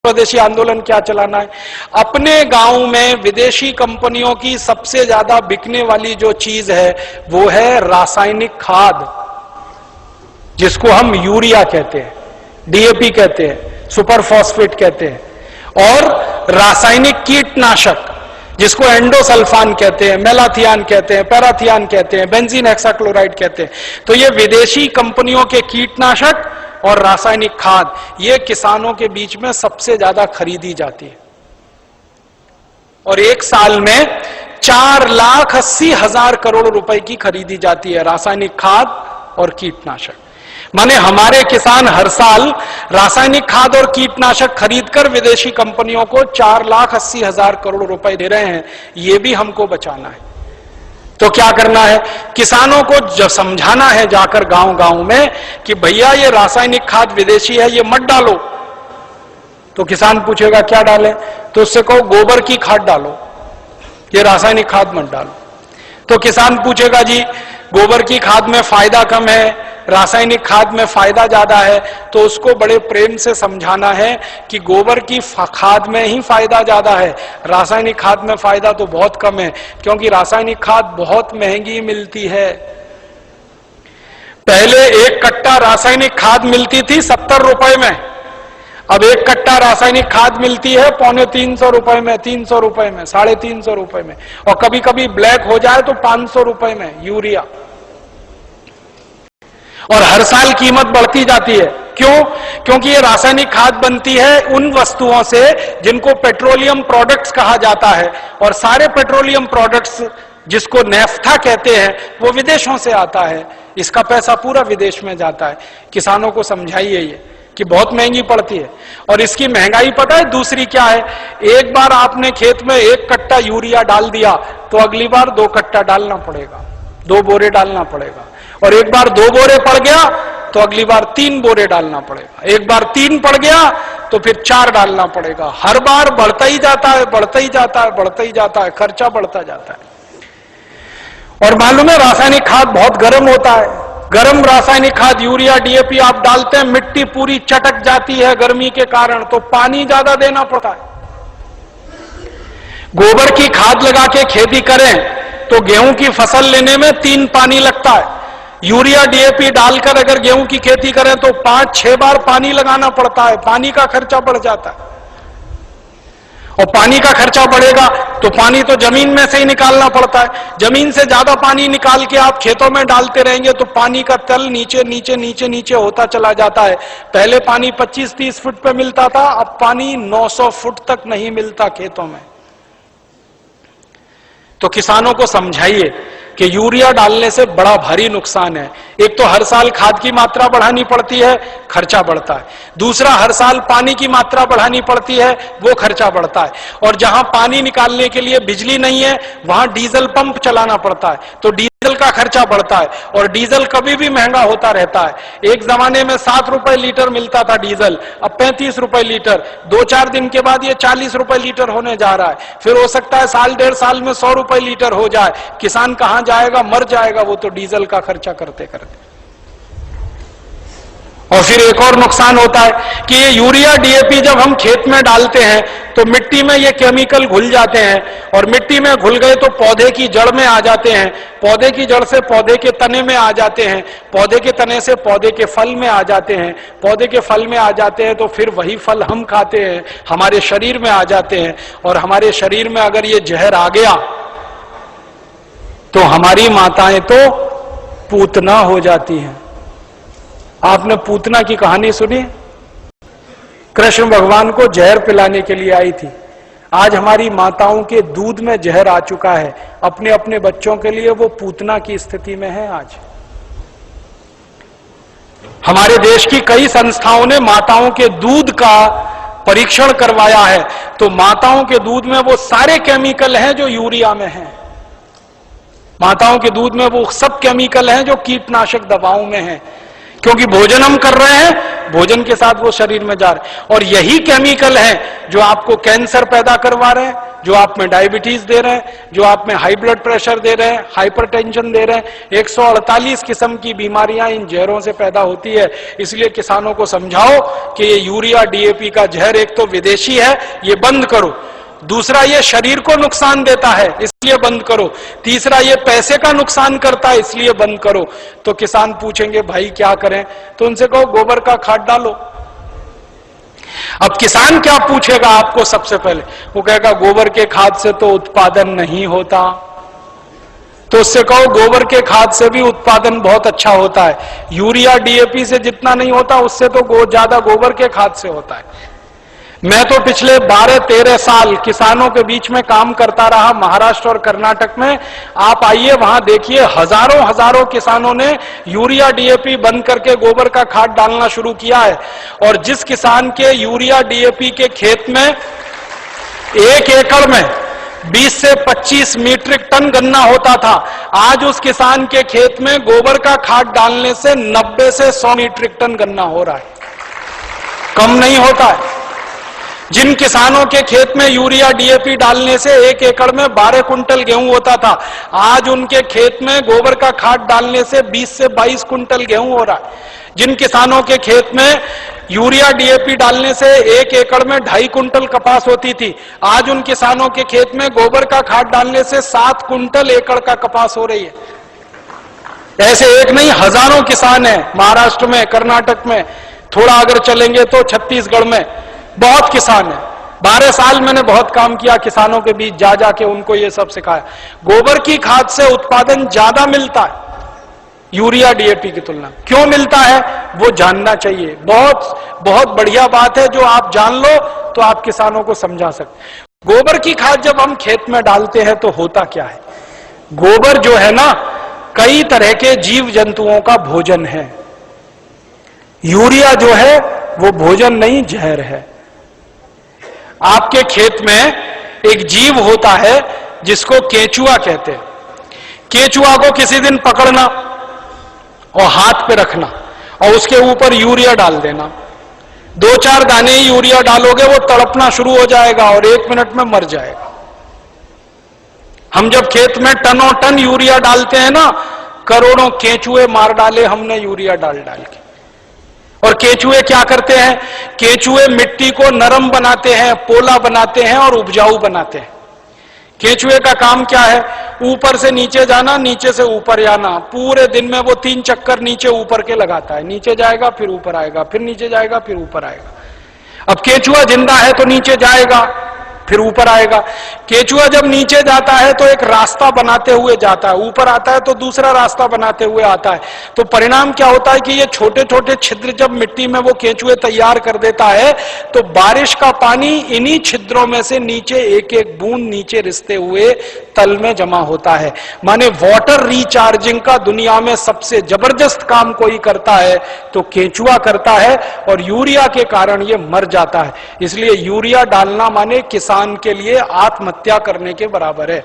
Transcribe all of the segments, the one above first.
स्वदेशी आंदोलन क्या चलाना है। अपने गांव में विदेशी कंपनियों की सबसे ज्यादा बिकने वाली जो चीज है वो है रासायनिक खाद, जिसको हम यूरिया कहते हैं, डीएपी कहते हैं, सुपर फॉस्फेट कहते हैं, और रासायनिक कीटनाशक जिसको एंडोसल्फान कहते हैं, मेलाथियान कहते हैं, पैराथियान कहते हैं, बेंजीन हेक्साक्लोराइड कहते हैं। तो ये विदेशी कंपनियों के कीटनाशक और रासायनिक खाद ये किसानों के बीच में सबसे ज्यादा खरीदी जाती है, और एक साल में 4,80,000 करोड़ रुपए की खरीदी जाती है रासायनिक खाद और कीटनाशक। माने हमारे किसान हर साल रासायनिक खाद और कीटनाशक खरीदकर विदेशी कंपनियों को 4,80,000 करोड़ रुपए दे रहे हैं। ये भी हमको बचाना है। तो क्या करना है, किसानों को जब समझाना है जाकर गांव गांव में कि भैया ये रासायनिक खाद विदेशी है, ये मत डालो। तो किसान पूछेगा क्या डालें, तो उससे कहो गोबर की खाद डालो, ये रासायनिक खाद मत डालो। तो किसान पूछेगा जी गोबर की खाद में फायदा कम है, रासायनिक खाद में फायदा ज्यादा है। तो उसको बड़े प्रेम से समझाना है कि गोबर की खाद में ही फायदा ज्यादा है, रासायनिक खाद में फायदा तो बहुत कम है, क्योंकि रासायनिक खाद बहुत महंगी मिलती है। पहले एक कट्टा रासायनिक खाद मिलती थी 70 रुपए में, अब एक कट्टा रासायनिक खाद मिलती है 350 रुपए में, 300 रुपए में, 350 रुपए में, और कभी कभी ब्लैक हो जाए तो 500 रुपए में यूरिया। और हर साल कीमत बढ़ती जाती है। क्यों? क्योंकि ये रासायनिक खाद बनती है उन वस्तुओं से जिनको पेट्रोलियम प्रोडक्ट्स कहा जाता है, और सारे पेट्रोलियम प्रोडक्ट्स जिसको नेफ्था कहते हैं वो विदेशों से आता है। इसका पैसा पूरा विदेश में जाता है। किसानों को समझाइए ये कि बहुत महंगी पड़ती है। और इसकी महंगाई पता है दूसरी क्या है, एक बार आपने खेत में एक कट्टा यूरिया डाल दिया तो अगली बार 2 कट्टा डालना पड़ेगा, 2 बोरे डालना पड़ेगा, और एक बार 2 बोरे पड़ गया तो अगली बार 3 बोरे डालना पड़ेगा, एक बार 3 पड़ गया तो फिर 4 डालना पड़ेगा। हर बार बढ़ता ही जाता है, बढ़ता ही जाता है, बढ़ता ही जाता है, खर्चा बढ़ता जाता है। और मालूम है रासायनिक खाद बहुत गर्म होता है। गर्म रासायनिक खाद यूरिया डीएपी आप डालते हैं, मिट्टी पूरी चटक जाती है गर्मी के कारण, तो पानी ज्यादा देना पड़ता है। गोबर की खाद लगा के खेती करें तो गेहूं की फसल लेने में 3 पानी लगता है। यूरिया डीएपी डालकर अगर गेहूं की खेती करें तो 5-6 बार पानी लगाना पड़ता है, पानी का खर्चा बढ़ जाता है। और पानी का खर्चा बढ़ेगा तो पानी तो जमीन में से ही निकालना पड़ता है। जमीन से ज्यादा पानी निकाल के आप खेतों में डालते रहेंगे तो पानी का तल नीचे नीचे नीचे नीचे होता चला जाता है। पहले पानी 25-30 फुट पे मिलता था, अब पानी 900 फुट तक नहीं मिलता खेतों में। तो किसानों को समझाइए कि यूरिया डालने से बड़ा भारी नुकसान है। एक तो हर साल खाद की मात्रा बढ़ानी पड़ती है, खर्चा बढ़ता है। दूसरा, हर साल पानी की मात्रा बढ़ानी पड़ती है, वो खर्चा बढ़ता है। और जहां पानी निकालने के लिए बिजली नहीं है वहां डीजल पंप चलाना पड़ता है, तो डीजल का खर्चा बढ़ता है। और डीजल कभी भी महंगा होता रहता है। एक जमाने में 7 रुपए लीटर मिलता था डीजल, अब 35 रुपए लीटर। 2-4 दिन के बाद ये 40 रुपए लीटर होने जा रहा है। फिर हो सकता है 1.5 साल में 100 रुपए लीटर हो जाए। किसान कहां जाएगा, मर जाएगा वो तो डीजल का खर्चा करते करते। और फिर एक और नुकसान होता है कि ये यूरिया डीएपी जब हम खेत में डालते हैं तो मिट्टी में ये केमिकल घुल जाते हैं, और मिट्टी में घुल गए तो पौधे की जड़ में आ जाते हैं, पौधे की जड़ से पौधे के तने में आ जाते हैं, पौधे के तने से पौधे के फल में आ जाते हैं, पौधे के फल में आ जाते हैं तो फिर वही फल हम खाते हैं, हमारे शरीर में आ जाते हैं। और हमारे शरीर में अगर ये जहर आ गया तो हमारी माताएं तो पूतना हो जाती हैं। आपने पूतना की कहानी सुनी? कृष्ण भगवान को जहर पिलाने के लिए आई थी। आज हमारी माताओं के दूध में जहर आ चुका है, अपने अपने बच्चों के लिए वो पूतना की स्थिति में है। आज हमारे देश की कई संस्थाओं ने माताओं के दूध का परीक्षण करवाया है, तो माताओं के दूध में वो सारे केमिकल हैं जो यूरिया में हैं। माताओं के दूध में वो सब केमिकल हैं जो कीटनाशक दवाओं में हैं। क्योंकि भोजन हम कर रहे हैं, भोजन के साथ वो शरीर में जा रहे हैं। और यही केमिकल है जो आपको कैंसर पैदा करवा रहे हैं, जो आप में डायबिटीज दे रहे हैं, जो आप में हाई ब्लड प्रेशर दे रहे हैं, हाइपरटेंशन दे रहे हैं। 148 किस्म की बीमारियां इन जहरों से पैदा होती है। इसलिए किसानों को समझाओ कि ये यूरिया डीएपी का जहर एक तो विदेशी है, ये बंद करो। दूसरा, ये शरीर को नुकसान देता है, इसलिए बंद करो। तीसरा, ये पैसे का नुकसान करता है, इसलिए बंद करो। तो किसान पूछेंगे भाई क्या करें? तो उनसे कहो गोबर का खाद डालो। अब किसान क्या पूछेगा आपको? सबसे पहले वो कहेगा गोबर के खाद से तो उत्पादन नहीं होता। तो उससे कहो गोबर के खाद से भी उत्पादन बहुत अच्छा होता है। यूरिया डीएपी से जितना नहीं होता उससे तो ज्यादा गोबर के खाद से होता है। मैं तो पिछले 12-13 साल किसानों के बीच में काम करता रहा, महाराष्ट्र और कर्नाटक में। आप आइए वहां देखिए, हजारों किसानों ने यूरिया डीएपी बंद करके गोबर का खाद डालना शुरू किया है। और जिस किसान के यूरिया डीएपी के खेत में 1 एकड़ में 20 से 25 मीट्रिक टन गन्ना होता था, आज उस किसान के खेत में गोबर का खाद डालने से 90 से 100 मीट्रिक टन गन्ना हो रहा है, कम नहीं होता है। जिन किसानों के खेत में यूरिया डीएपी डालने से 1 एकड़ में 12 कुंटल गेहूं होता था, आज उनके खेत में गोबर का खाद डालने से 20 से 22 कुंटल गेहूं हो रहा है। जिन किसानों के खेत में यूरिया डीएपी डालने से 1 एकड़ में 2.5 कुंटल कपास होती थी, आज उन किसानों के खेत में गोबर का खाद डालने से 7 कुंटल एकड़ का कपास हो रही है। ऐसे एक नहीं, हजारों किसान हैं महाराष्ट्र में, कर्नाटक में, थोड़ा अगर चलेंगे तो छत्तीसगढ़ में बहुत किसान है। 12 साल मैंने बहुत काम किया किसानों के बीच, जा जाके उनको ये सब सिखाया। गोबर की खाद से उत्पादन ज्यादा मिलता है यूरिया डीएपी की तुलना। क्यों मिलता है वो जानना चाहिए। बहुत बढ़िया बात है, जो आप जान लो तो आप किसानों को समझा सकते। गोबर की खाद जब हम खेत में डालते हैं तो होता क्या है? गोबर जो है ना, कई तरह के जीव जंतुओं का भोजन है। यूरिया जो है वो भोजन नहीं, जहर है। आपके खेत में एक जीव होता है जिसको केंचुआ कहते हैं। केंचुआ को किसी दिन पकड़ना और हाथ पे रखना और उसके ऊपर यूरिया डाल देना। 2-4 दाने ही यूरिया डालोगे, वो तड़पना शुरू हो जाएगा और 1 मिनट में मर जाएगा। हम जब खेत में टनों टन यूरिया डालते हैं ना, करोड़ों केंचुए मार डाले हमने यूरिया डाल डाल के। और केंचुए क्या करते हैं? केंचुए मिट्टी को नरम बनाते हैं, पोला बनाते हैं और उपजाऊ बनाते हैं। केंचुए का काम क्या है? ऊपर से नीचे जाना, नीचे से ऊपर जाना। पूरे दिन में वो 3 चक्कर नीचे ऊपर के लगाता है। नीचे जाएगा फिर ऊपर आएगा, फिर नीचे जाएगा फिर ऊपर आएगा। अब केंचुआ जिंदा है तो नीचे जाएगा फिर ऊपर आएगा। केंचुआ जब नीचे जाता है तो एक रास्ता बनाते हुए जाता है, ऊपर आता है तो दूसरा रास्ता बनाते हुए आता है। तो परिणाम क्या होता है कि ये छोटे छोटे छिद्र जब मिट्टी में वो केंचुए तैयार कर देता है तो बारिश का पानी इन्हीं छिद्रों में से नीचे एक एक बूंद नीचे रिसते हुए तल में जमा होता है। माने वाटर रिचार्जिंग का दुनिया में सबसे जबरदस्त काम कोई करता है तो केंचुआ करता है, और यूरिया के कारण ये मर जाता है। इसलिए यूरिया डालना माने किसान के लिए आत्महत्या करने के बराबर है।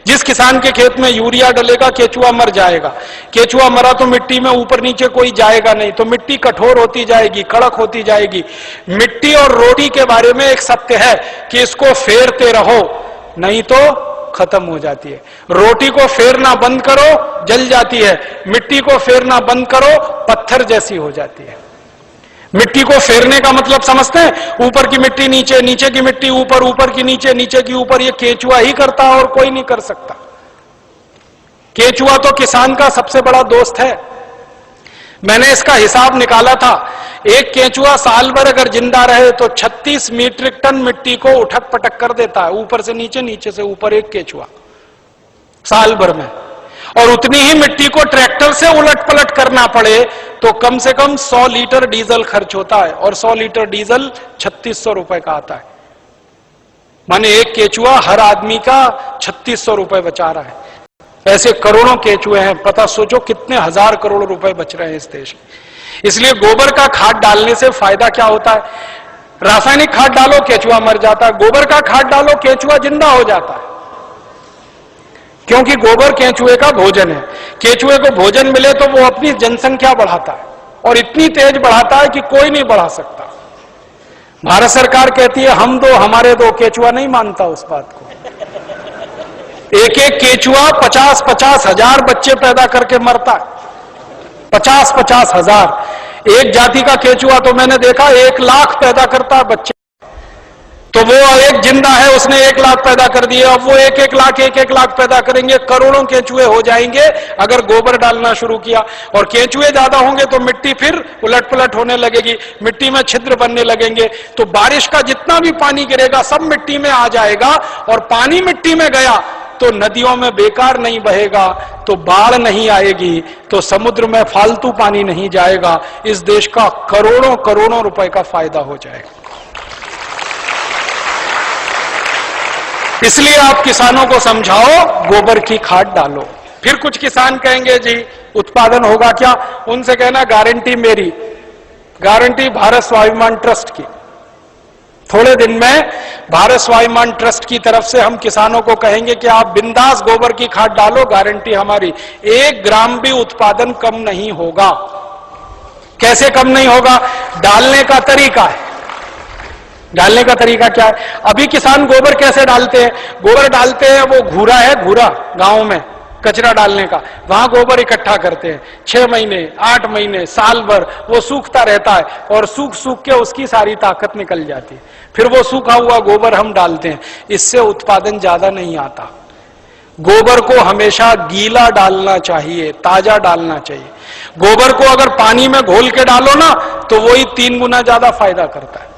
जिस किसान के खेत में यूरिया डलेगा केंचुआ मर जाएगा। केंचुआ मरा तो मिट्टी में ऊपर नीचे कोई जाएगा नहीं, तो मिट्टी कठोर होती जाएगी, कड़क होती जाएगी। मिट्टी और रोटी के बारे में एक सत्य है कि इसको फेरते रहो नहीं तो खत्म हो जाती है। रोटी को फेरना बंद करो जल जाती है, मिट्टी को फेरना बंद करो पत्थर जैसी हो जाती है। मिट्टी को फेरने का मतलब समझते हैं? ऊपर की मिट्टी नीचे, नीचे की मिट्टी ऊपर, ऊपर की नीचे, नीचे की ऊपर। ये केंचुआ ही करता है और कोई नहीं कर सकता। केंचुआ तो किसान का सबसे बड़ा दोस्त है। मैंने इसका हिसाब निकाला था, एक केंचुआ साल भर अगर जिंदा रहे तो 36 मीट्रिक टन मिट्टी को उठक पटक कर देता है, ऊपर से नीचे, नीचे से ऊपर, एक केंचुआ साल भर में। और उतनी ही मिट्टी को ट्रैक्टर से उलट पलट करना पड़े तो कम से कम 100 लीटर डीजल खर्च होता है, और 100 लीटर डीजल 3600 रुपए का आता है। माने एक केंचुआ हर आदमी का 3600 रुपए बचा रहा है। ऐसे करोड़ों केंचुए हैं, पता सोचो कितने हजार करोड़ रुपए बच रहे हैं इस देश में। इसलिए गोबर का खाद डालने से फायदा क्या होता है? रासायनिक खाद डालो केंचुआ मर जाता है, गोबर का खाद डालो केंचुआ जिंदा हो जाता है। क्योंकि गोबर केंचुए का भोजन है। केंचुए को भोजन मिले तो वो अपनी जनसंख्या बढ़ाता है। और इतनी तेज बढ़ाता है कि कोई नहीं बढ़ा सकता। भारत सरकार कहती है हम दो हमारे दो, केचुआ नहीं मानता उस बात को। एक एक केचुआ 50-50 हजार बच्चे पैदा करके मरता है, 50-50 हजार। एक जाति का केचुआ तो मैंने देखा 1 लाख पैदा करता है बच्चे। तो वो एक जिंदा है, उसने 1 लाख पैदा कर दिए, अब वो 1-1 लाख पैदा करेंगे, करोड़ों केंचुए हो जाएंगे अगर गोबर डालना शुरू किया। और केंचुए ज्यादा होंगे तो मिट्टी फिर उलट पुलट होने लगेगी, मिट्टी में छिद्र बनने लगेंगे, तो बारिश का जितना भी पानी गिरेगा सब मिट्टी में आ जाएगा। और पानी मिट्टी में गया तो नदियों में बेकार नहीं बहेगा, तो बाढ़ नहीं आएगी, तो समुद्र में फालतू पानी नहीं जाएगा। इस देश का करोड़ों करोड़ों रुपए का फायदा हो जाएगा। इसलिए आप किसानों को समझाओ गोबर की खाद डालो। फिर कुछ किसान कहेंगे जी उत्पादन होगा क्या? उनसे कहना गारंटी मेरी, गारंटी भारत स्वाभिमान ट्रस्ट की। थोड़े दिन में भारत स्वाभिमान ट्रस्ट की तरफ से हम किसानों को कहेंगे कि आप बिंदास गोबर की खाद डालो, गारंटी हमारी, 1 ग्राम भी उत्पादन कम नहीं होगा। कैसे कम नहीं होगा? डालने का तरीका है। डालने का तरीका क्या है? अभी किसान गोबर कैसे डालते हैं? गोबर डालते हैं, वो घूरा है, घूरा गांव में कचरा डालने का, वहां गोबर इकट्ठा करते हैं। 6 महीने 8 महीने साल भर वो सूखता रहता है और सूख सूख के उसकी सारी ताकत निकल जाती है। फिर वो सूखा हुआ गोबर हम डालते हैं, इससे उत्पादन ज्यादा नहीं आता। गोबर को हमेशा गीला डालना चाहिए, ताजा डालना चाहिए। गोबर को अगर पानी में घोल के डालो ना तो वही 3 गुना ज्यादा फायदा करता है।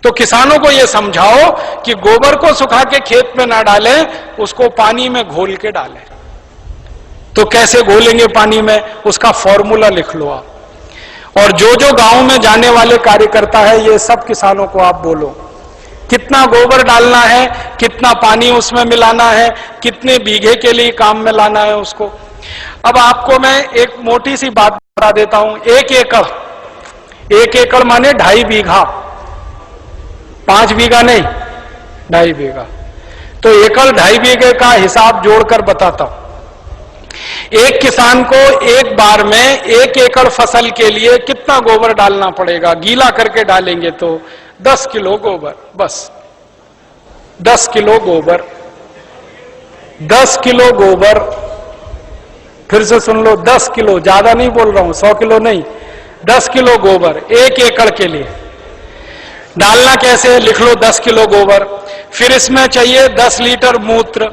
तो किसानों को यह समझाओ कि गोबर को सुखा के खेत में ना डालें, उसको पानी में घोल के डालें। तो कैसे घोलेंगे पानी में? उसका फॉर्मूला लिख लो आप। और जो जो गांव में जाने वाले कार्यकर्ता है, ये सब किसानों को आप बोलो कितना गोबर डालना है, कितना पानी उसमें मिलाना है, कितने बीघे के लिए काम में लाना है उसको। अब आपको मैं एक मोटी सी बात बता देता हूं। 1 एकड़ माने 2.5 बीघा, 5 बीघा नहीं, 2.5 बीघा। तो एकड़ 2.5 बीघे का हिसाब जोड़कर बताता हूं। एक किसान को एक बार में 1 एकड़ फसल के लिए कितना गोबर डालना पड़ेगा? गीला करके डालेंगे तो 10 किलो गोबर, बस 10 किलो गोबर, 10 किलो गोबर। फिर से सुन लो, 10 किलो, ज्यादा नहीं बोल रहा हूं, 100 किलो नहीं, 10 किलो गोबर 1 एकड़ के लिए डालना। कैसे? लिख लो 10 किलो गोबर। फिर इसमें चाहिए 10 लीटर मूत्र,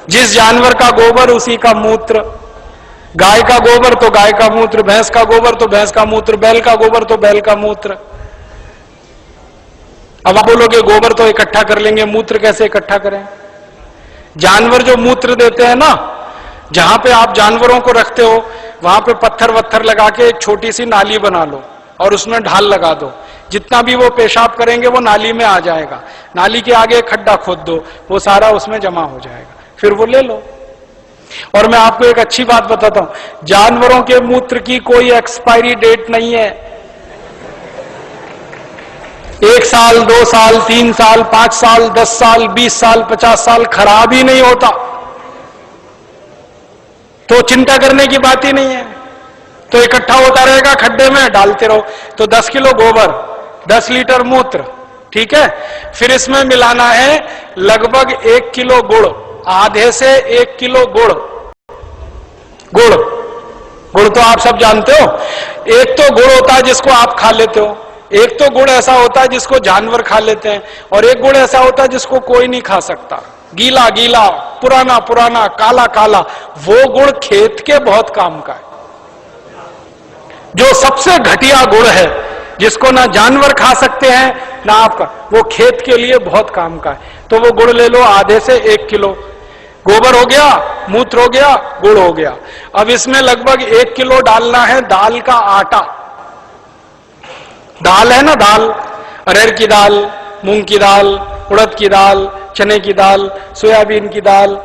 जिस जानवर का गोबर उसी का मूत्र। गाय का गोबर तो गाय का मूत्र, भैंस का गोबर तो भैंस का मूत्र, बैल का गोबर तो बैल का मूत्र। अब आप बोलोगे गोबर तो इकट्ठा कर लेंगे, मूत्र कैसे इकट्ठा करें? जानवर जो मूत्र देते हैं ना, जहां पे आप जानवरों को रखते हो वहां पे पत्थर वत्थर लगा के एक छोटी सी नाली बना लो और उसमें ढाल लगा दो। जितना भी वो पेशाब करेंगे वो नाली में आ जाएगा। नाली के आगे खड्डा खोद दो, वो सारा उसमें जमा हो जाएगा, फिर वो ले लो। और मैं आपको एक अच्छी बात बताता हूं, जानवरों के मूत्र की कोई एक्सपायरी डेट नहीं है। 1 साल, 2 साल, 3 साल, 5 साल, 10 साल, 20 साल, 50 साल खराब ही नहीं होता। तो चिंता करने की बात ही नहीं है। तो इकट्ठा होता रहेगा खड्डे में, डालते रहो। तो 10 किलो गोबर, 10 लीटर मूत्र, ठीक है। फिर इसमें मिलाना है लगभग 1 किलो गुड़, आधे से 1 किलो गुड़। गुड़ तो आप सब जानते हो। एक तो गुड़ होता है जिसको आप खा लेते हो, एक तो गुड़ ऐसा होता है जिसको जानवर खा लेते हैं, और एक गुड़ ऐसा होता है जिसको कोई नहीं खा सकता, गीला गीला, पुराना पुराना, काला काला। वो गुड़ खेत के बहुत काम का है। जो सबसे घटिया गुड़ है, जिसको ना जानवर खा सकते हैं ना आपका, वो खेत के लिए बहुत काम का है। तो वो गुड़ ले लो, आधे से 1 किलो। गोबर हो गया, मूत्र हो गया, गुड़ हो गया। अब इसमें लगभग 1 किलो डालना है दाल का आटा। दाल है ना, दाल, अरहर की दाल, मूंग की दाल, उड़द की दाल, चने की दाल, सोयाबीन की दाल,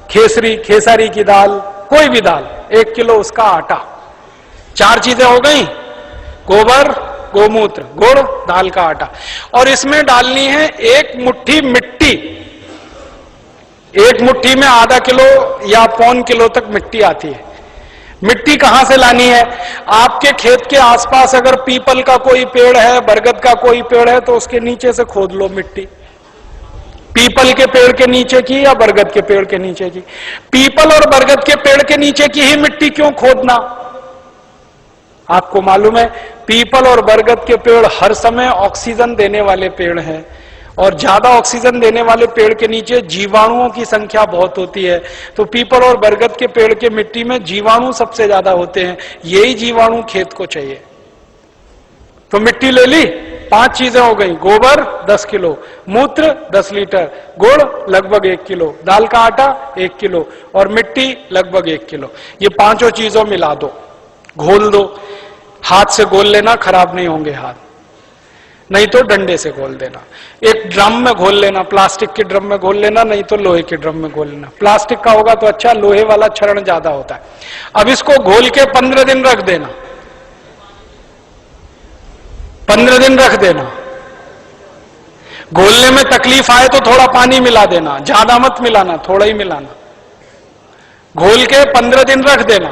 खेसारी की दाल, कोई भी दाल, 1 किलो उसका आटा। 4 चीजें हो गई, गोबर, गोमूत्र, गुड़, दाल का आटा। और इसमें डालनी है 1 मुट्ठी मिट्टी। 1 मुट्ठी में आधा किलो या 1.25 किलो तक मिट्टी आती है। मिट्टी कहां से लानी है? आपके खेत के आसपास अगर पीपल का कोई पेड़ है, बरगद का कोई पेड़ है, तो उसके नीचे से खोद लो मिट्टी। पीपल के पेड़ के नीचे की या बरगद के पेड़ के नीचे की? पीपल और बरगद के पेड़ के नीचे की ही मिट्टी क्यों खोदना? आपको मालूम है पीपल और बरगद के पेड़ हर समय ऑक्सीजन देने वाले पेड़ हैं, और ज्यादा ऑक्सीजन देने वाले पेड़ के नीचे जीवाणुओं की संख्या बहुत होती है। तो पीपल और बरगद के पेड़ के मिट्टी में जीवाणु सबसे ज्यादा होते हैं, यही जीवाणु खेत को चाहिए। तो मिट्टी ले ली, 5 चीजें हो गई, गोबर 10 किलो, मूत्र 10 लीटर, गुड़ लगभग 1 किलो, दाल का आटा 1 किलो और मिट्टी लगभग 1 किलो। ये 5 चीजों मिला दो, घोल दो। हाथ से घोल लेना, खराब नहीं होंगे हाथ, नहीं तो डंडे से घोल देना। एक ड्रम में घोल लेना, प्लास्टिक के ड्रम में घोल लेना, नहीं तो लोहे के ड्रम में घोल लेना। प्लास्टिक का होगा तो अच्छा, लोहे वाला क्षरण ज्यादा होता है। अब इसको घोल के 15 दिन रख देना, 15 दिन रख देना। घोलने में तकलीफ आए तो थोड़ा पानी मिला देना, ज्यादा मत मिलाना, थोड़ा ही मिलाना। घोल के 15 दिन रख देना।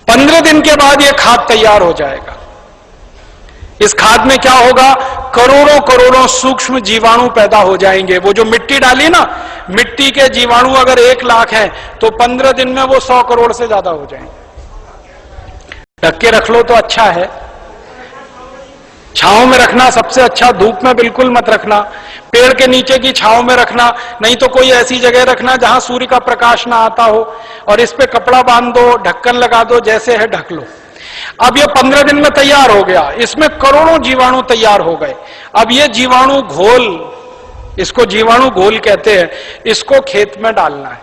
15 दिन के बाद यह खाद तैयार हो जाएगा। इस खाद में क्या होगा? करोड़ों करोड़ों सूक्ष्म जीवाणु पैदा हो जाएंगे। वो जो मिट्टी डाली ना, मिट्टी के जीवाणु अगर 1 लाख हैं तो 15 दिन में वो 100 करोड़ से ज्यादा हो जाएंगे। ढक के रख लो तो अच्छा है। छांव में रखना सबसे अच्छा, धूप में बिल्कुल मत रखना। पेड़ के नीचे की छांव में रखना, नहीं तो कोई ऐसी जगह रखना जहां सूर्य का प्रकाश ना आता हो, और इस पे कपड़ा बांध दो, ढक्कन लगा दो, जैसे है ढक लो। अब ये 15 दिन में तैयार हो गया, इसमें करोड़ों जीवाणु तैयार हो गए। अब ये जीवाणु घोल, इसको जीवाणु घोल कहते हैं, इसको खेत में डालना है।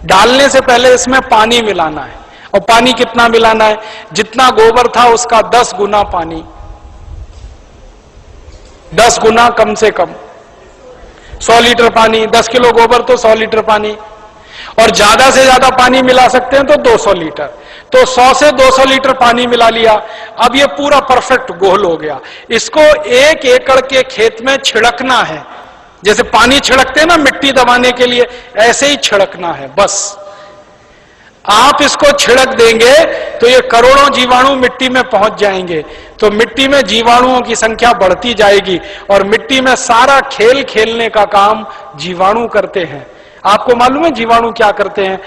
डालने से पहले इसमें पानी मिलाना है, और पानी कितना मिलाना है? जितना गोबर था उसका 10 गुना पानी, 10 गुना कम से कम 100 लीटर पानी। 10 किलो गोबर तो 100 लीटर पानी, और ज्यादा से ज्यादा पानी मिला सकते हैं तो 200 लीटर। तो 100 से 200 लीटर पानी मिला लिया। अब ये पूरा परफेक्ट घोल हो गया। इसको 1 एकड़ के खेत में छिड़कना है। जैसे पानी छिड़कते हैं ना मिट्टी दबाने के लिए, ऐसे ही छिड़कना है बस। आप इसको छिड़क देंगे तो ये करोड़ों जीवाणु मिट्टी में पहुंच जाएंगे। तो मिट्टी में जीवाणुओं की संख्या बढ़ती जाएगी, और मिट्टी में सारा खेल खेलने का काम जीवाणु करते हैं। आपको मालूम है जीवाणु क्या करते हैं?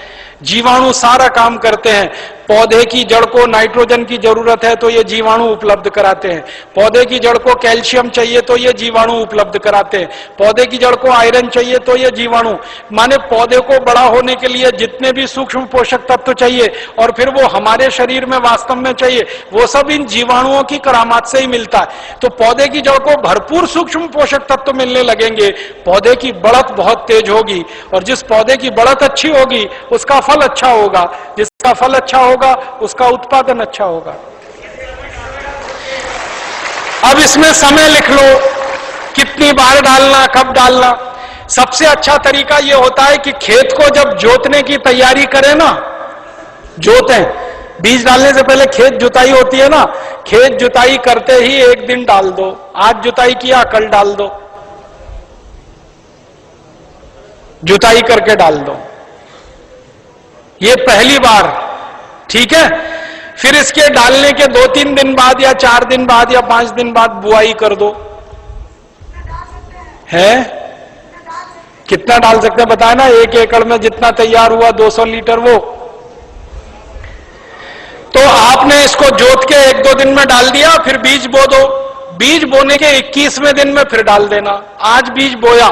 जीवाणु सारा काम करते हैं। पौधे की जड़ को नाइट्रोजन की जरूरत है तो ये जीवाणु उपलब्ध कराते हैं। पौधे की जड़ को कैल्शियम चाहिए तो ये जीवाणु उपलब्ध कराते हैं। पौधे की जड़ को आयरन चाहिए तो ये जीवाणु, माने पौधे को बड़ा होने के लिए जितने भी सूक्ष्म पोषक तत्व चाहिए और फिर वो हमारे शरीर में वास्तव में चाहिए, वो सब इन जीवाणुओं की करामात से ही मिलता है। तो पौधे की जड़ को भरपूर सूक्ष्म पोषक तत्व मिलने लगेंगे, पौधे की बढ़त बहुत तेज होगी, और जिस पौधे की बढ़त अच्छी होगी उसका फल अच्छा होगा, जिसका फल अच्छा होगा उसका उत्पादन अच्छा होगा। अब इसमें समय लिख लो, कितनी बार डालना, कब डालना। सबसे अच्छा तरीका यह होता है कि खेत को जब जोतने की तैयारी करें ना, जोतें, बीज डालने से पहले खेत जुताई होती है ना, खेत जुताई करते ही 1 दिन डाल दो। आज जुताई किया, कल डाल दो, जुताई करके डाल दो। ये पहली बार, ठीक है। फिर इसके डालने के 2-3 दिन बाद या 4 दिन बाद या 5 दिन बाद बुआई कर दो। है कितना डाल सकते हैं बताए ना? 1 एकड़ में जितना तैयार हुआ 200 लीटर वो। तो आपने इसको जोत के 1-2 दिन में डाल दिया, फिर बीज बो दो। बीज बोने के 21वें दिन में फिर डाल देना। आज बीज बोया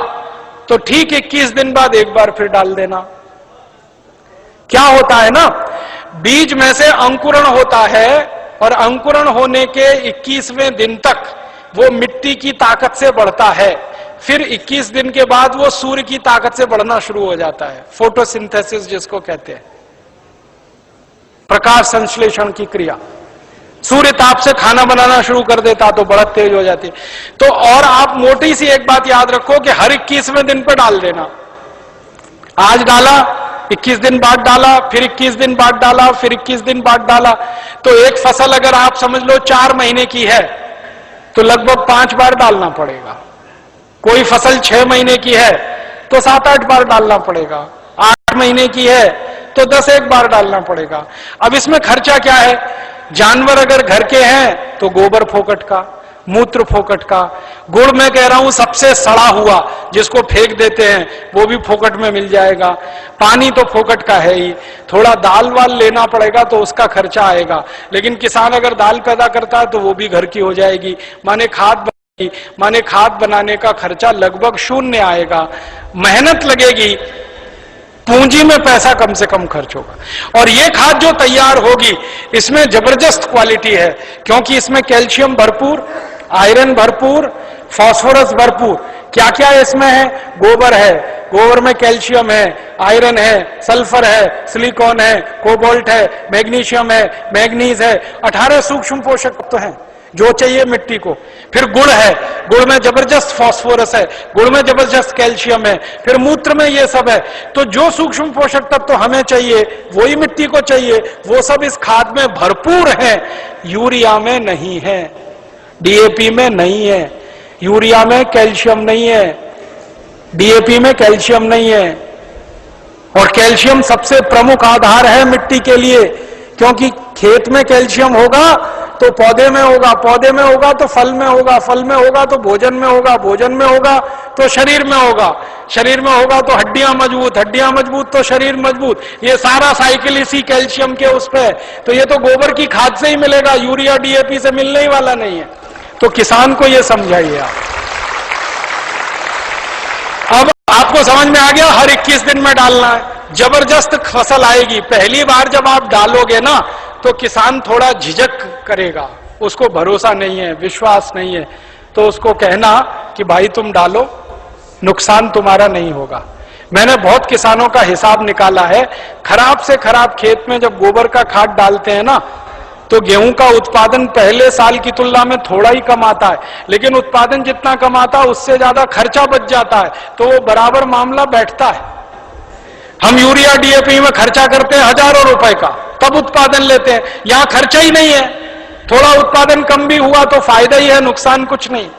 तो ठीक 21 दिन बाद एक बार फिर डाल देना। क्या होता है ना, बीज में से अंकुरण होता है, और अंकुरण होने के 21वें दिन तक वो मिट्टी की ताकत से बढ़ता है। फिर 21 दिन के बाद वो सूर्य की ताकत से बढ़ना शुरू हो जाता है, फोटोसिंथेसिस जिसको कहते हैं, प्रकाश संश्लेषण की क्रिया। सूर्य ताप से खाना बनाना शुरू कर देता तो बढ़त तेज हो जाती। तो और आप मोटी सी एक बात याद रखो कि हर 21वें दिन पे डाल देना। आज डाला, 21 दिन बाद डाला, फिर 21 दिन बाद डाला, फिर 21 दिन बाद डाला। तो एक फसल अगर आप समझ लो 4 महीने की है तो लगभग 5 बार डालना पड़ेगा। कोई फसल 6 महीने की है तो 7-8 बार डालना पड़ेगा। 8 महीने की है तो 10 एक बार डालना पड़ेगा। अब इसमें खर्चा क्या है? जानवर अगर घर के हैं तो गोबर फोकट का, मूत्र फोकट का, गुड़ मैं कह रहा हूं सबसे सड़ा हुआ जिसको फेंक देते हैं वो भी फोकट में मिल जाएगा, पानी तो फोकट का है ही, थोड़ा दाल वाल लेना पड़ेगा तो उसका खर्चा आएगा, लेकिन किसान अगर दाल पैदा करता है तो वो भी घर की हो जाएगी, माने खाद बनाने का खर्चा लगभग शून्य आएगा, मेहनत लगेगी, पूंजी में पैसा कम से कम खर्च होगा। और ये खाद जो तैयार होगी इसमें जबरदस्त क्वालिटी है, क्योंकि इसमें कैल्शियम भरपूर, आयरन भरपूर, फास्फोरस भरपूर। क्या क्या इसमें है? गोबर है, गोबर में कैल्शियम है, आयरन है, सल्फर है, सिलिकॉन है, कोबाल्ट है, मैग्नीशियम है, मैग्नीज है, 18 सूक्ष्म पोषक तत्व हैं जो चाहिए मिट्टी को। फिर गुड़ है, गुड़ में जबरदस्त फास्फोरस है, गुड़ में जबरदस्त कैल्शियम है, फिर मूत्र में ये सब है। तो जो सूक्ष्म पोषक तत्व हमें चाहिए वही मिट्टी को चाहिए, वो सब इस खाद में भरपूर है, यूरिया में नहीं है, डीएपी में नहीं है, यूरिया में कैल्शियम नहीं है, डीएपी में कैल्शियम नहीं है। और कैल्शियम सबसे प्रमुख आधार है मिट्टी के लिए, क्योंकि खेत में कैल्शियम होगा तो पौधे में होगा, पौधे में होगा तो फल में होगा, फल में होगा तो भोजन में होगा, भोजन में होगा तो शरीर में होगा, शरीर में होगा तो हड्डियां मजबूत, हड्डियां मजबूत तो शरीर मजबूत। ये सारा साइकिल इसी कैल्शियम के उस पे है। तो ये तो गोबर की खाद से ही मिलेगा, यूरिया डीएपी से मिलने ही वाला नहीं है। तो किसान को ये समझाइए आप। अब आपको समझ में आ गया, हर 21 दिन में डालना है, जबरदस्त फसल आएगी। पहली बार जब आप डालोगे ना तो किसान थोड़ा झिझक करेगा, उसको भरोसा नहीं है, विश्वास नहीं है, तो उसको कहना कि भाई तुम डालो, नुकसान तुम्हारा नहीं होगा। मैंने बहुत किसानों का हिसाब निकाला है, खराब से खराब खेत में जब गोबर का खाद डालते हैं ना तो गेहूं का उत्पादन पहले साल की तुलना में थोड़ा ही कम आता है, लेकिन उत्पादन जितना कम आता है उससे ज्यादा खर्चा बच जाता है, तो वो बराबर मामला बैठता है। हम यूरिया डीएपी में खर्चा करते हैं हजारों रुपए का, तब उत्पादन लेते हैं, यहां खर्चा ही नहीं है, थोड़ा उत्पादन कम भी हुआ तो फायदा ही है, नुकसान कुछ नहीं,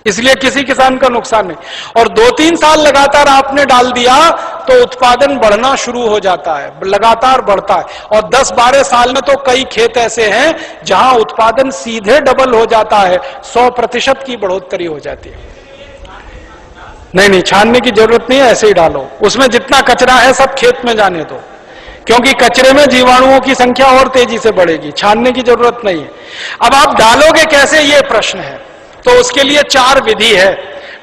इसलिए किसी किसान का नुकसान नहीं। और 2-3 साल लगातार आपने डाल दिया तो उत्पादन बढ़ना शुरू हो जाता है, लगातार बढ़ता है। और 10-12 साल में तो कई खेत ऐसे हैं जहां उत्पादन सीधे डबल हो जाता है, 100% की बढ़ोतरी हो जाती है। नहीं, छानने की जरूरत नहीं है, ऐसे ही डालो, उसमें जितना कचरा है सब खेत में जाने दो, क्योंकि कचरे में जीवाणुओं की संख्या और तेजी से बढ़ेगी, छानने की जरूरत नहीं है। अब आप डालोगे कैसे, ये प्रश्न है, तो उसके लिए 4 विधि है।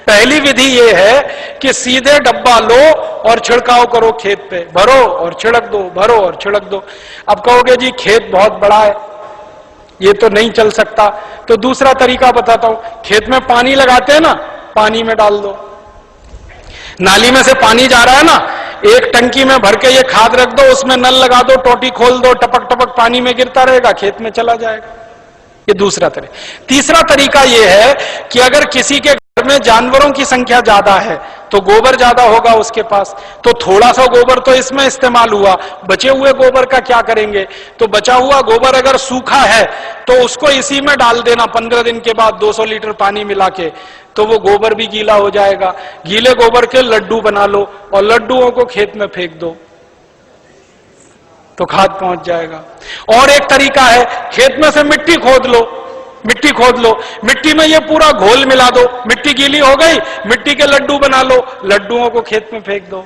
पहली विधि ये है कि सीधे डब्बा लो और छिड़काव करो, खेत पे भरो और छिड़क दो, भरो और छिड़क दो। अब कहोगे जी खेत बहुत बड़ा है, ये तो नहीं चल सकता, तो दूसरा तरीका बताता हूं। खेत में पानी लगाते हैं ना, पानी में डाल दो, नाली में से पानी जा रहा है ना, एक टंकी में भर के ये खाद रख दो, उसमें नल लगा दो, टोटी खोल दो, टपक टपक पानी में गिरता रहेगा, खेत में चला जाएगा। ये दूसरा तरीका। तीसरा तरीका ये है कि अगर किसी के घर में जानवरों की संख्या ज्यादा है तो गोबर ज्यादा होगा उसके पास, तो थोड़ा सा गोबर तो इसमें इस्तेमाल हुआ, बचे हुए गोबर का क्या करेंगे, तो बचा हुआ गोबर अगर सूखा है तो उसको इसी में डाल देना 15 दिन के बाद 200 लीटर पानी मिला के, तो वो गोबर भी गीला हो जाएगा। गीले गोबर के लड्डू बना लो और लड्डुओं को खेत में फेंक दो तो खाद पहुंच जाएगा। और एक तरीका है, खेत में से मिट्टी खोद लो, मिट्टी में ये पूरा घोल मिला दो, मिट्टी गीली हो गई, मिट्टी के लड्डू बना लो, लड्डुओं को खेत में फेंक दो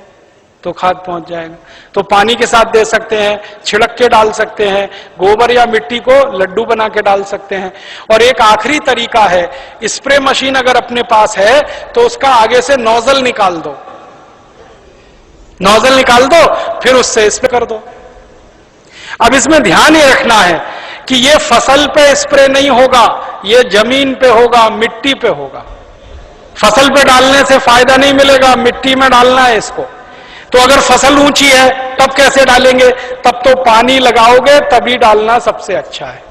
तो खाद पहुंच जाएगा। तो पानी के साथ दे सकते हैं, छिड़क के डाल सकते हैं, गोबर या मिट्टी को लड्डू बना के डाल सकते हैं। और एक आखिरी तरीका है, स्प्रे मशीन अगर अपने पास है तो उसका आगे से नोजल निकाल दो, फिर उससे स्प्रे कर दो। अब इसमें ध्यान ये रखना है कि ये फसल पे स्प्रे नहीं होगा, ये जमीन पे होगा, मिट्टी पे होगा। फसल पे डालने से फायदा नहीं मिलेगा, मिट्टी में डालना है इसको। तो अगर फसल ऊंची है तब कैसे डालेंगे, तब तो पानी लगाओगे तभी डालना सबसे अच्छा है।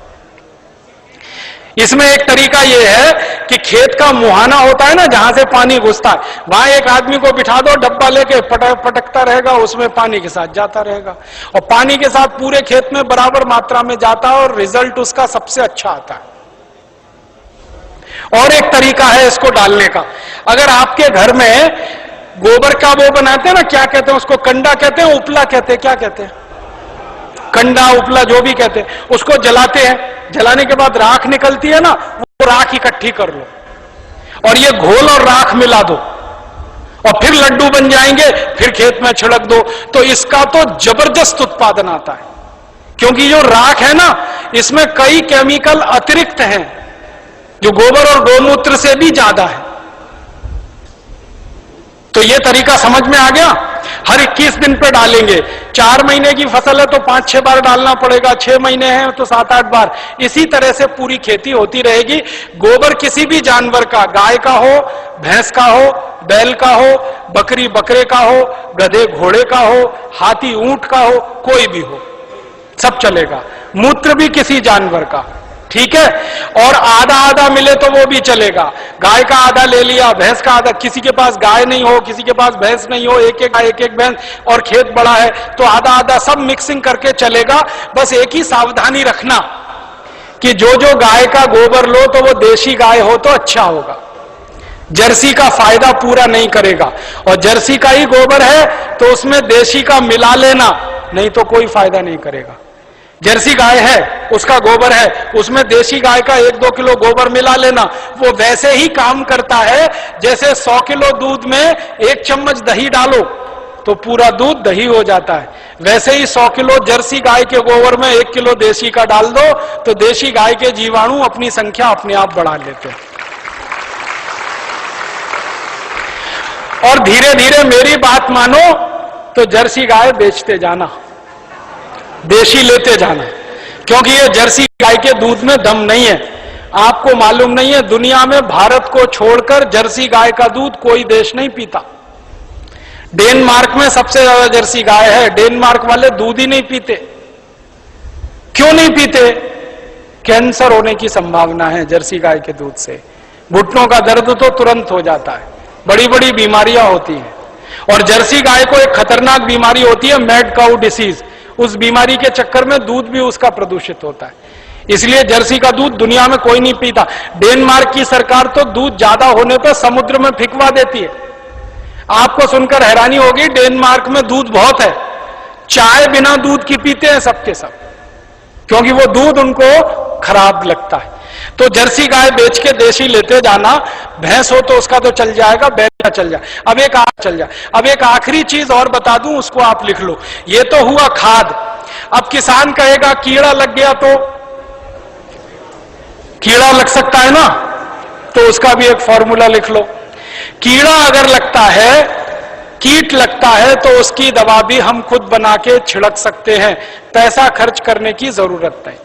इसमें एक तरीका यह है कि खेत का मुहाना होता है ना, जहां से पानी घुसता है, वहां एक आदमी को बिठा दो, डब्बा लेके पटकता रहेगा, उसमें पानी के साथ जाता रहेगा और पानी के साथ पूरे खेत में बराबर मात्रा में जाता है और रिजल्ट उसका सबसे अच्छा आता है। और एक तरीका है इसको डालने का, अगर आपके घर में गोबर का वो बनाते हैं ना, क्या कहते हैं उसको, कंडा कहते हैं, उपला कहते हैं, क्या कहते हैं, कंडा उपला जो भी कहते हैं, उसको जलाते हैं। जलाने के बाद राख निकलती है ना, वो राख इकट्ठी कर लो और ये घोल और राख मिला दो और फिर लड्डू बन जाएंगे, फिर खेत में छिड़क दो, तो इसका तो जबरदस्त उत्पादन आता है। क्योंकि जो राख है ना, इसमें कई केमिकल अतिरिक्त हैं जो गोबर और गौमूत्र से भी ज्यादा है। तो ये तरीका समझ में आ गया। हर 21 दिन पे डालेंगे। 4 महीने की फसल है तो 5-6 बार डालना पड़ेगा, 6 महीने हैं तो 7-8 बार। इसी तरह से पूरी खेती होती रहेगी। गोबर किसी भी जानवर का, गाय का हो, भैंस का हो, बैल का हो, बकरी बकरे का हो, गधे घोड़े का हो, हाथी ऊंट का हो, कोई भी हो, सब चलेगा। मूत्र भी किसी जानवर का, ठीक है। और आधा आधा मिले तो वो भी चलेगा। गाय का आधा ले लिया, भैंस का आधा, किसी के पास गाय नहीं हो, किसी के पास भैंस नहीं हो, एक एक भैंस और खेत बड़ा है तो आधा आधा सब मिक्सिंग करके चलेगा। बस एक ही सावधानी रखना कि जो जो गाय का गोबर लो तो वो देशी गाय हो तो अच्छा होगा। जर्सी का फायदा पूरा नहीं करेगा, और जर्सी का ही गोबर है तो उसमें देशी का मिला लेना, नहीं तो कोई फायदा नहीं करेगा। जर्सी गाय है, उसका गोबर है, उसमें देशी गाय का 1-2 किलो गोबर मिला लेना, वो वैसे ही काम करता है जैसे 100 किलो दूध में 1 चम्मच दही डालो तो पूरा दूध दही हो जाता है। वैसे ही 100 किलो जर्सी गाय के गोबर में 1 किलो देशी का डाल दो तो देशी गाय के जीवाणु अपनी संख्या अपने आप बढ़ा लेते हैं। और धीरे धीरे मेरी बात मानो तो जर्सी गाय बेचते जाना, देशी लेते जाना, क्योंकि ये जर्सी गाय के दूध में दम नहीं है। आपको मालूम नहीं है, दुनिया में भारत को छोड़कर जर्सी गाय का दूध कोई देश नहीं पीता। डेनमार्क में सबसे ज्यादा जर्सी गाय है। डेनमार्क वाले दूध ही नहीं पीते। क्यों नहीं पीते? कैंसर होने की संभावना है जर्सी गाय के दूध से। घुटनों का दर्द तो तुरंत हो जाता है, बड़ी बड़ी बीमारियां होती हैं। और जर्सी गाय को एक खतरनाक बीमारी होती है, मैड काउ डिसीज। उस बीमारी के चक्कर में दूध भी उसका प्रदूषित होता है, इसलिए जर्सी का दूध दुनिया में कोई नहीं पीता। डेनमार्क की सरकार तो दूध ज्यादा होने पर समुद्र में फेंकवा देती है। आपको सुनकर हैरानी होगी, डेनमार्क में दूध बहुत है, चाय बिना दूध की पीते हैं सबके सब, क्योंकि वो दूध उनको खराब लगता है। तो जर्सी गाय बेच के देशी लेते जाना। भैंस हो तो उसका तो चल जाएगा, बैल का चल जाए। अब एक आखिरी चीज और बता दूं, उसको आप लिख लो। ये तो हुआ खाद। अब किसान कहेगा कीड़ा लग गया, तो कीड़ा लग सकता है ना, तो उसका भी एक फॉर्मूला लिख लो। कीड़ा अगर लगता है, कीट लगता है, तो उसकी दवा भी हम खुद बना के छिड़क सकते हैं, पैसा खर्च करने की जरूरत नहीं।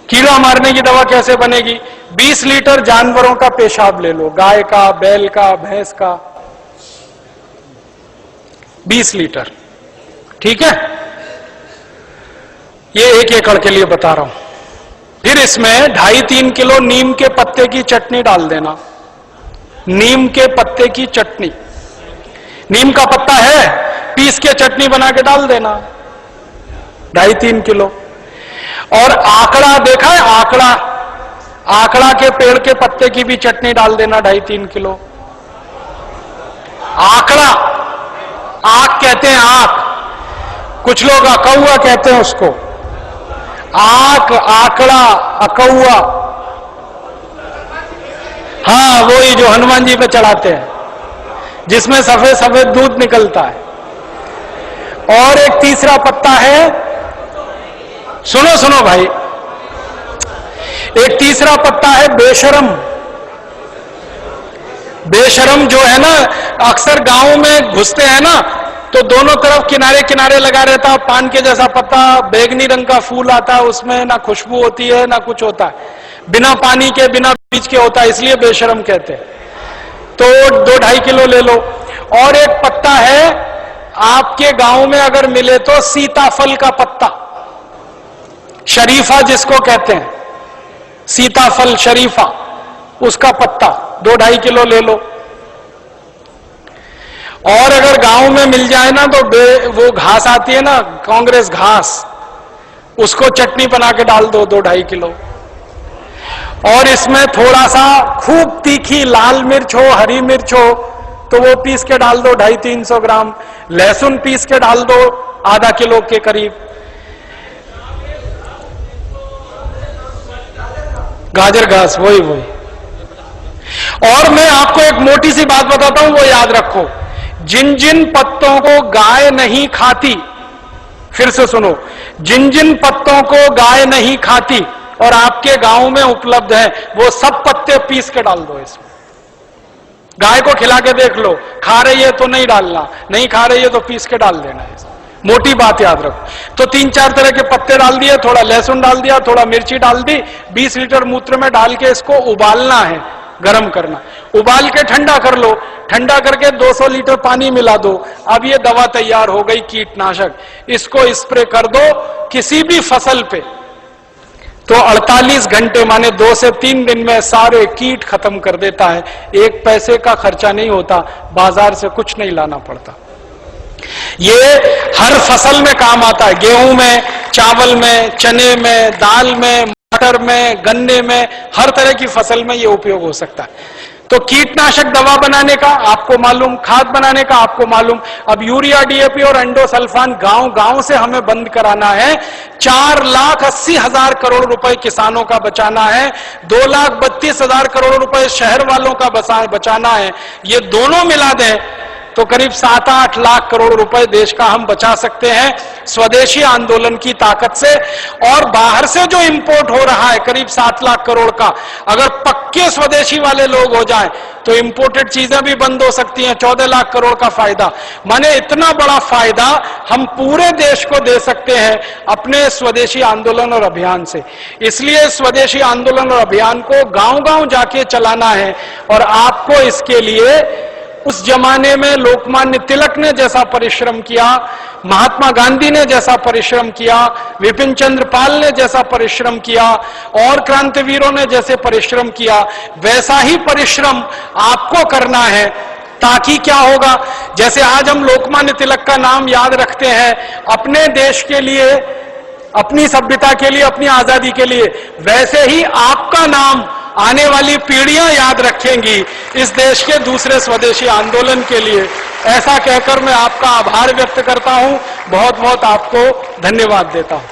कीड़ा मारने की दवा कैसे बनेगी? 20 लीटर जानवरों का पेशाब ले लो, गाय का, बैल का, भैंस का, 20 लीटर, ठीक है। ये 1 एकड़ के लिए बता रहा हूं। फिर इसमें 2.5-3 किलो नीम के पत्ते की चटनी डाल देना। नीम के पत्ते की चटनी, नीम का पत्ता है, पीस के चटनी बना के डाल देना, 2.5-3 किलो। और आकड़ा देखा है? आकड़ा के पेड़ के पत्ते की भी चटनी डाल देना, 2.5-3 किलो। आकड़ा, आक कहते हैं, आक, कुछ लोग अकौआ कहते हैं उसको। आक, आकड़ा, अकौआ, हाँ वही जो हनुमान जी पे चढ़ाते हैं, जिसमें सफेद सफेद दूध निकलता है। और एक तीसरा पत्ता है, सुनो भाई, एक तीसरा पत्ता है बेशरम। बेशरम जो है ना, अक्सर गांव में घुसते हैं ना, तो दोनों तरफ किनारे किनारे लगा रहता है, पान के जैसा पत्ता, बैगनी रंग का फूल आता है, उसमें ना खुशबू होती है ना कुछ होता है, बिना पानी के बिना बीज के होता है, इसलिए बेशरम कहते हैं। तो 2-2.5 किलो ले लो। और एक पत्ता है, आपके गांव में अगर मिले तो सीताफल का पत्ता, शरीफा जिसको कहते हैं, सीताफल शरीफा, उसका पत्ता 2-2.5 किलो ले लो। और अगर गांव में मिल जाए ना तो वो घास आती है ना, कांग्रेस घास, उसको चटनी बना के डाल दो 2-2.5 किलो। और इसमें थोड़ा सा खूब तीखी लाल मिर्च हो, हरी मिर्च हो तो वो पीस के डाल दो 250-300 ग्राम, लहसुन पीस के डाल दो आधा किलो के करीब, गाजर घास वही। और मैं आपको एक मोटी सी बात बताता हूं, वो याद रखो, जिन जिन पत्तों को गाय नहीं खाती, फिर से सुनो, जिन जिन पत्तों को गाय नहीं खाती और आपके गांव में उपलब्ध है, वो सब पत्ते पीस के डाल दो इसमें। गाय को खिला के देख लो, खा रही है तो नहीं डालना, नहीं खा रही है तो पीस के डाल देना है। मोटी बात याद रखो। तो 3-4 तरह के पत्ते डाल दिए, थोड़ा लहसुन डाल दिया, थोड़ा मिर्ची डाल दी, 20 लीटर मूत्र में डाल के इसको उबालना है, गरम करना, उबाल के ठंडा कर लो, ठंडा करके 200 लीटर पानी मिला दो। अब ये दवा तैयार हो गई कीटनाशक, इसको स्प्रे कर दो किसी भी फसल पे, तो 48 घंटे माने 2 से 3 दिन में सारे कीट खत्म कर देता है। 1 पैसे का खर्चा नहीं होता, बाजार से कुछ नहीं लाना पड़ता। ये हर फसल में काम आता है, गेहूं में, चावल में, चने में, दाल में, मटर में, गन्ने में, हर तरह की फसल में ये उपयोग हो सकता है। तो कीटनाशक दवा बनाने का आपको मालूम, खाद बनाने का आपको मालूम। अब यूरिया, डीएपी और एंडोसल्फान गांव गांव से हमें बंद कराना है। 4,80,000 करोड़ रुपए किसानों का बचाना है, 2,32,000 करोड़ रुपए शहर वालों का बचाना है। ये दोनों मिला दें तो करीब 7-8 लाख करोड़ रुपए देश का हम बचा सकते हैं स्वदेशी आंदोलन की ताकत से। और बाहर से जो इंपोर्ट हो रहा है करीब 7 लाख करोड़ का, अगर पक्के स्वदेशी वाले लोग हो जाएं तो इंपोर्टेड चीजें भी बंद हो सकती हैं। 14 लाख करोड़ का फायदा, माने इतना बड़ा फायदा हम पूरे देश को दे सकते हैं अपने स्वदेशी आंदोलन और अभियान से। इसलिए स्वदेशी आंदोलन और अभियान को गांव गांव जाके चलाना है। और आपको इसके लिए उस जमाने में लोकमान्य तिलक ने जैसा परिश्रम किया, महात्मा गांधी ने जैसा परिश्रम किया, विपिन चंद्र पाल ने जैसा परिश्रम किया और क्रांतिवीरों ने जैसे परिश्रम किया, वैसा ही परिश्रम आपको करना है। ताकि क्या होगा, जैसे आज हम लोकमान्य तिलक का नाम याद रखते हैं अपने देश के लिए, अपनी सभ्यता के लिए, अपनी आजादी के लिए, वैसे ही आपका नाम आने वाली पीढ़ियां याद रखेंगी इस देश के दूसरे स्वदेशी आंदोलन के लिए। ऐसा कहकर मैं आपका आभार व्यक्त करता हूं, बहुत बहुत आपको धन्यवाद देता हूं।